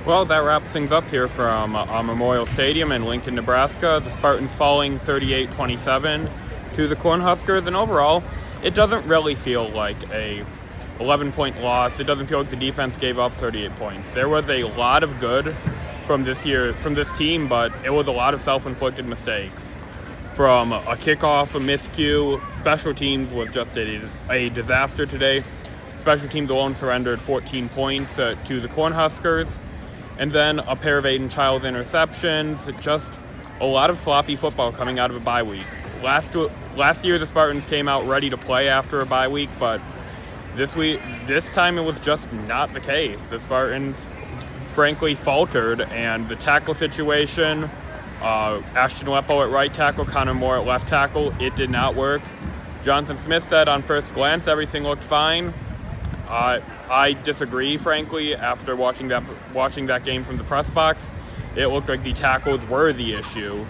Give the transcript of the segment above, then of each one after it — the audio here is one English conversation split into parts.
Well, that wraps things up here from Memorial Stadium in Lincoln, Nebraska. The Spartans falling 38-27 to the Cornhuskers, and overall, it doesn't really feel like a 11-point loss. It doesn't feel like the defense gave up 38 points. There was a lot of good from this team, but it was a lot of self-inflicted mistakes. From a kickoff, a miscue, special teams was just a disaster today. Special teams alone surrendered 14 points to the Cornhuskers. And then a pair of Aiden Childs interceptions, just a lot of sloppy football coming out of a bye week. Last year, the Spartans came out ready to play after a bye week, but this time it was just not the case. The Spartans, frankly, faltered, and the tackle situation, Ashton Leppo at right tackle, Connor Moore at left tackle, it did not work. Johnson Smith said on first glance everything looked fine. I disagree, frankly. After watching that game from the press box, it looked like the tackles were the issue.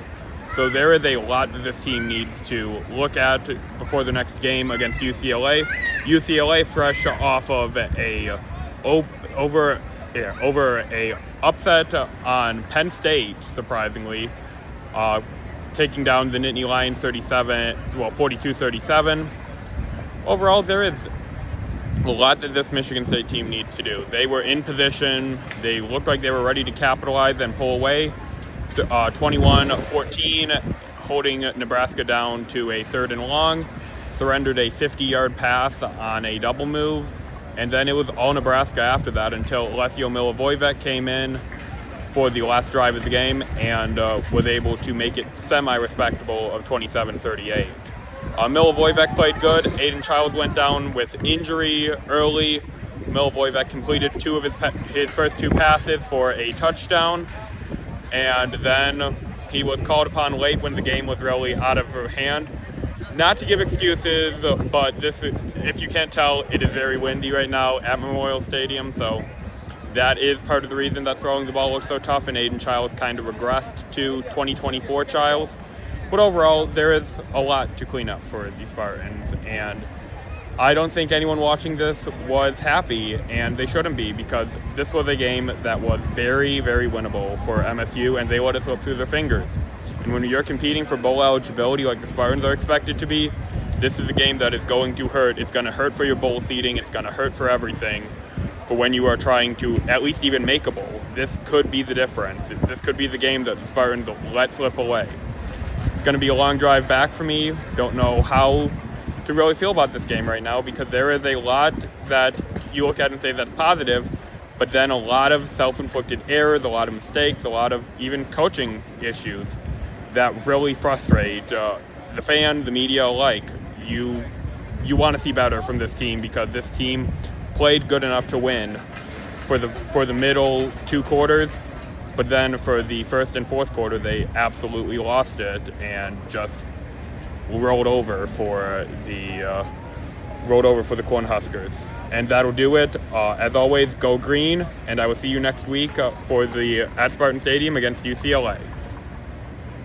So there is a lot that this team needs to look at before the next game against UCLA. UCLA, fresh off of over a upset on Penn State, surprisingly, taking down the Nittany Lions 42-37. Overall, there is a lot that this Michigan State team needs to do. They were in position. They looked like they were ready to capitalize and pull away. 21-14, holding Nebraska down to a 3rd and long. Surrendered a 50-yard pass on a double move. And then it was all Nebraska after that until Alessio Milivojevic came in for the last drive of the game and was able to make it semi-respectable of 27-38. Milivojevic played good. Aiden Childs went down with injury early. Milivojevic completed two of his first two passes for a touchdown, and then he was called upon late when the game was really out of hand. Not to give excuses, but if you can't tell, it is very windy right now at Memorial Stadium, so that is part of the reason that throwing the ball looks so tough, and Aiden Childs kind of regressed to 2024 Childs. But overall, there is a lot to clean up for the Spartans, and I don't think anyone watching this was happy, and they shouldn't be, because this was a game that was very, very winnable for MSU, and they let it slip through their fingers. And when you're competing for bowl eligibility like the Spartans are expected to be, this is a game that is going to hurt. It's going to hurt for your bowl seeding. It's going to hurt for everything for when you are trying to at least even make a bowl. This could be the difference. This could be the game that the Spartans let slip away. It's going to be a long drive back for me. Don't know how to really feel about this game right now, because there is a lot that you look at and say that's positive, but then a lot of self-inflicted errors, a lot of mistakes, a lot of even coaching issues that really frustrate the fan, the media alike. You want to see better from this team, because this team played good enough to win for the middle two quarters. But then for the first and fourth quarter, they absolutely lost it and just rolled over for the Cornhuskers. And that'll do it. As always, go green, and I will see you next week at Spartan Stadium against UCLA.